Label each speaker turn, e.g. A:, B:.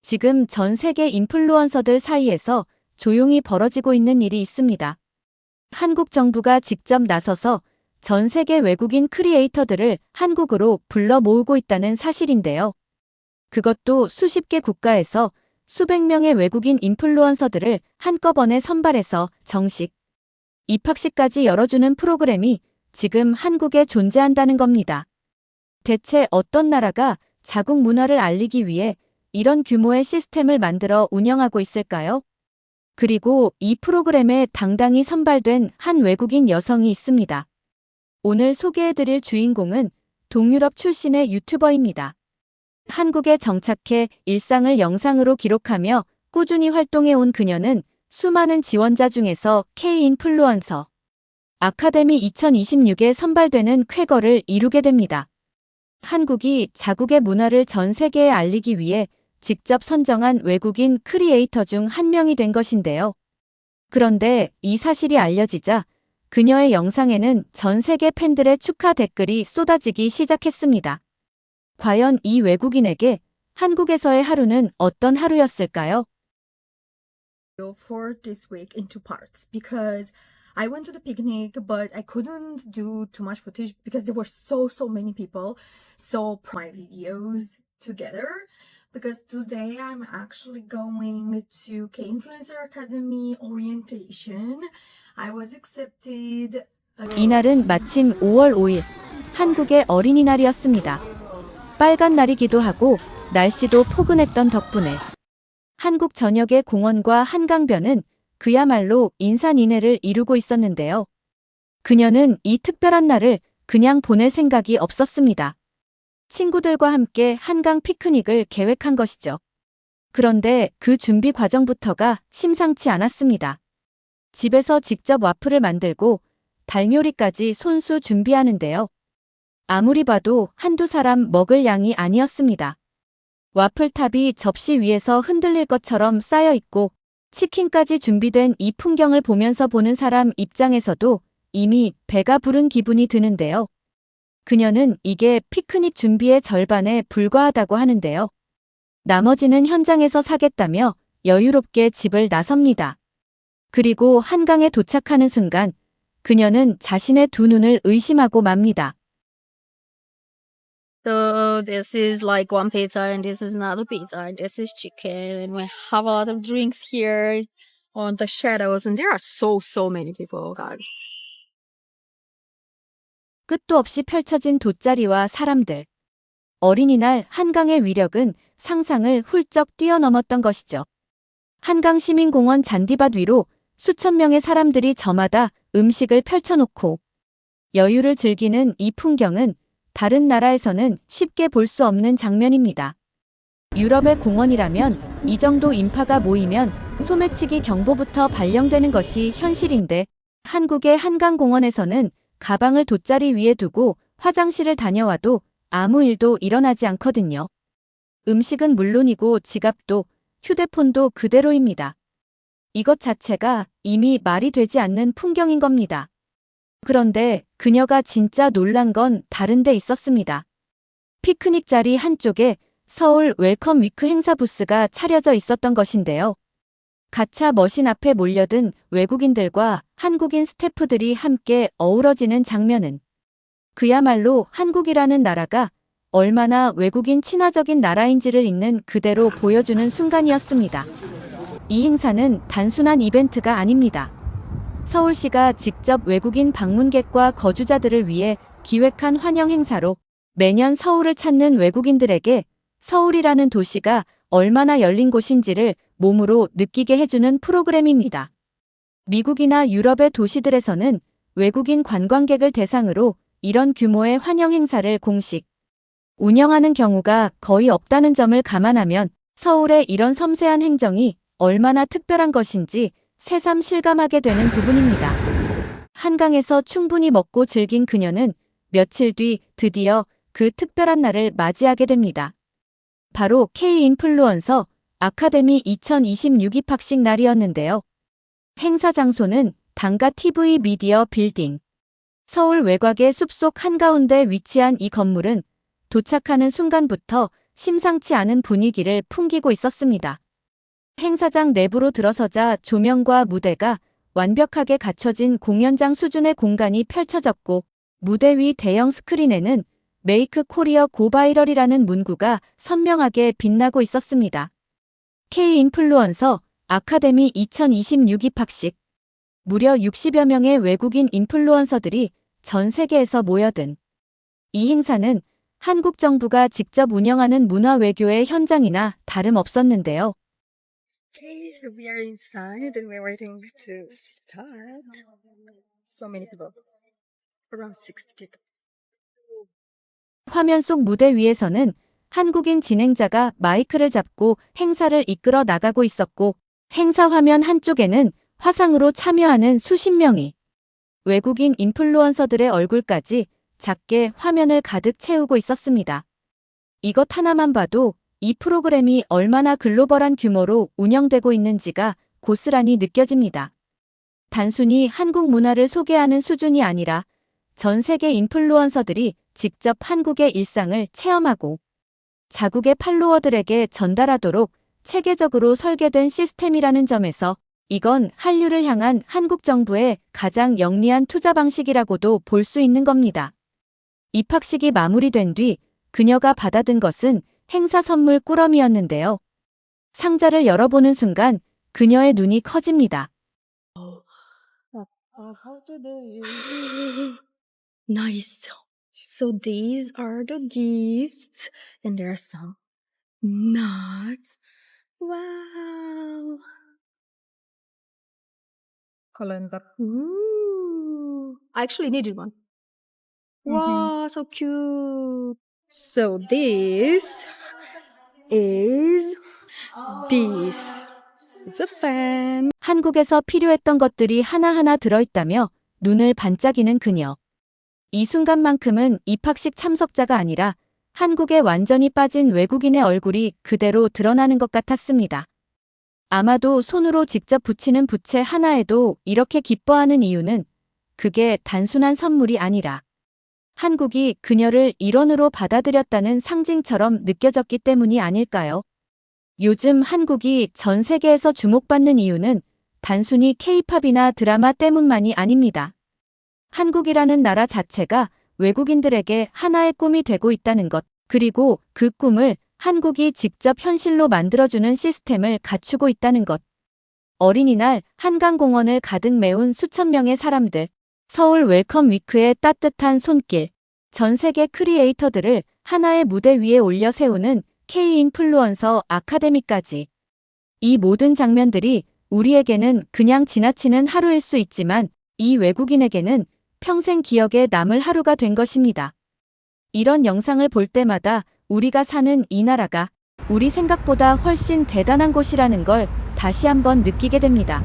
A: 지금 전 세계 인플루언서들 사이에서 조용히 벌어지고 있는 일이 있습니다. 한국 정부가 직접 나서서 전 세계 외국인 크리에이터들을 한국으로 불러 모으고 있다는 사실인데요. 그것도 수십 개 국가에서 수백 명의 외국인 인플루언서들을 한꺼번에 선발해서 정식 입학식까지 열어주는 프로그램이 지금 한국에 존재한다는 겁니다. 대체 어떤 나라가 자국 문화를 알리기 위해 이런 규모의 시스템을 만들어 운영하고 있을까요? 그리고 이 프로그램에 당당히 선발된 한 외국인 여성이 있습니다. 오늘 소개해드릴 주인공은 동유럽 출신의 유튜버입니다. 한국에 정착해 일상을 영상으로 기록하며 꾸준히 활동해온 그녀는 수많은 지원자 중에서 K-인플루언서 아카데미 2026에 선발되는 쾌거를 이루게 됩니다. 한국이 자국의 문화를 전 세계에 알리기 위해 직접 선정한 외국인 크리에이터 중 한 명이 된 것인데요. 그런데 이 사실이 알려지자 그녀의 영상에는 전 세계 팬들의 축하 댓글이 쏟아지기 시작했습니다. 과연 이 외국인에게 한국에서의 하루는 어떤 하루였을까요?
B: For this week in two parts because I went to the picnic, but I couldn't do too much footage because there were so many people. So my videos together because today I'm actually going to K Influencer Academy orientation. I was accepted.
A: 이날은 마침 5월 5일 한국의 어린이날이었습니다. 빨간 날이기도 하고 날씨도 포근했던 덕분에 한국 전역의 공원과 한강변은 그야말로 인산인해를 이루고 있었는데요. 그녀는 이 특별한 날을 그냥 보낼 생각이 없었습니다. 친구들과 함께 한강 피크닉을 계획한 것이죠. 그런데 그 준비 과정부터가 심상치 않았습니다. 집에서 직접 와플을 만들고 달요리까지 손수 준비하는데요. 아무리 봐도 한두 사람 먹을 양이 아니었습니다. 와플탑이 접시 위에서 흔들릴 것처럼 쌓여 있고 치킨까지 준비된 이 풍경을 보면서 보는 사람 입장에서도 이미 배가 부른 기분이 드는데요. 그녀는 이게 피크닉 준비의 절반에 불과하다고 하는데요. 나머지는 현장에서 사겠다며 여유롭게 집을 나섭니다. 그리고 한강에 도착하는 순간 그녀는 자신의 두 눈을 의심하고 맙니다.
C: So this is like one pizza and this is another pizza and this is chicken and we have a lot of drinks here on the shadows and there are so many people. God.
A: 끝도 없이 펼쳐진 돗자리와 사람들. 어린이날 한강의 위력은 상상을 훌쩍 뛰어넘었던 것이죠. 한강시민공원 잔디밭 위로 수천 명의 사람들이 저마다 음식을 펼쳐놓고 여유를 즐기는 이 풍경은 다른 나라에서는 쉽게 볼 수 없는 장면입니다. 유럽의 공원이라면 이 정도 인파가 모이면 소매치기 경보부터 발령되는 것이 현실인데 한국의 한강공원에서는 가방을 돗자리 위에 두고 화장실을 다녀와도 아무 일도 일어나지 않거든요. 음식은 물론이고 지갑도 휴대폰도 그대로입니다. 이것 자체가 이미 말이 되지 않는 풍경인 겁니다. 그런데 그녀가 진짜 놀란 건 다른 데 있었습니다. 피크닉 자리 한쪽에 서울 웰컴 위크 행사 부스가 차려져 있었던 것인데요. 가차 머신 앞에 몰려든 외국인들과 한국인 스태프들이 함께 어우러지는 장면은 그야말로 한국이라는 나라가 얼마나 외국인 친화적인 나라인지를 있는 그대로 보여주는 순간이었습니다. 이 행사는 단순한 이벤트가 아닙니다. 서울시가 직접 외국인 방문객과 거주자들을 위해 기획한 환영 행사로 매년 서울을 찾는 외국인들에게 서울이라는 도시가 얼마나 열린 곳인지를 몸으로 느끼게 해주는 프로그램입니다. 미국이나 유럽의 도시들에서는 외국인 관광객을 대상으로 이런 규모의 환영 행사를 공식 운영하는 경우가 거의 없다는 점을 감안하면 서울의 이런 섬세한 행정이 얼마나 특별한 것인지 새삼 실감하게 되는 부분입니다. 한강에서 충분히 먹고 즐긴 그녀는 며칠 뒤 드디어 그 특별한 날을 맞이하게 됩니다. 바로 K-인플루언서 아카데미 2026 입학식 날이었는데요. 행사 장소는 단가 TV 미디어 빌딩. 서울 외곽의 숲속 한가운데 위치한 이 건물은 도착하는 순간부터 심상치 않은 분위기를 풍기고 있었습니다. 행사장 내부로 들어서자 조명과 무대가 완벽하게 갖춰진 공연장 수준의 공간이 펼쳐졌고 무대 위 대형 스크린에는 메이크 코리어 고바이럴이라는 문구가 선명하게 빛나고 있었습니다. K-인플루언서 아카데미 2026 입학식. 무려 60여 명의 외국인 인플루언서들이 전 세계에서 모여든 이 행사는 한국 정부가 직접 운영하는 문화 외교의 현장이나 다름없었는데요.
B: Okay, so we are inside and we're waiting to start. So many people. Around 60 people.
A: 화면 속 무대 위에서는 한국인 진행자가 마이크를 잡고 행사를 이끌어 나가고 있었고 행사 화면 한쪽에는 화상으로 참여하는 수십 명이 외국인 인플루언서들의 얼굴까지 작게 화면을 가득 채우고 있었습니다. 이것 하나만 봐도 이 프로그램이 얼마나 글로벌한 규모로 운영되고 있는지가 고스란히 느껴집니다. 단순히 한국 문화를 소개하는 수준이 아니라 전 세계 인플루언서들이 직접 한국의 일상을 체험하고 자국의 팔로워들에게 전달하도록 체계적으로 설계된 시스템이라는 점에서 이건 한류를 향한 한국 정부의 가장 영리한 투자 방식이라고도 볼 수 있는 겁니다. 입학식이 마무리된 뒤 그녀가 받아든 것은 행사 선물 꾸러미였는데요. 상자를 열어보는 순간 그녀의 눈이 커집니다.
C: Nice. So these are the gifts, and there are some nuts. Wow.
B: Calendar.
C: Ooh. I actually needed one.
B: Mhm.
C: Wow, so cute. So this is this. It's a fan.
A: 한국에서 필요했던 것들이 하나하나 들어있다며 눈을 반짝이는 그녀. 이 순간만큼은 입학식 참석자가 아니라 한국에 완전히 빠진 외국인의 얼굴이 그대로 드러나는 것 같았습니다. 아마도 손으로 직접 붙이는 부채 하나에도 이렇게 기뻐하는 이유는 그게 단순한 선물이 아니라 한국이 그녀를 일원으로 받아들였다는 상징처럼 느껴졌기 때문이 아닐까요? 요즘 한국이 전 세계에서 주목받는 이유는 단순히 K-팝이나 드라마 때문만이 아닙니다. 한국이라는 나라 자체가 외국인들에게 하나의 꿈이 되고 있다는 것, 그리고 그 꿈을 한국이 직접 현실로 만들어주는 시스템을 갖추고 있다는 것. 어린이날 한강공원을 가득 메운 수천 명의 사람들, 서울 웰컴 위크의 따뜻한 손길, 전 세계 크리에이터들을 하나의 무대 위에 올려 세우는 K-인플루언서 아카데미까지. 이 모든 장면들이 우리에게는 그냥 지나치는 하루일 수 있지만 이 외국인에게는 평생 기억에 남을 하루가 된 것입니다. 이런 영상을 볼 때마다 우리가 사는 이 나라가 우리 생각보다 훨씬 대단한 곳이라는 걸 다시 한번 느끼게 됩니다.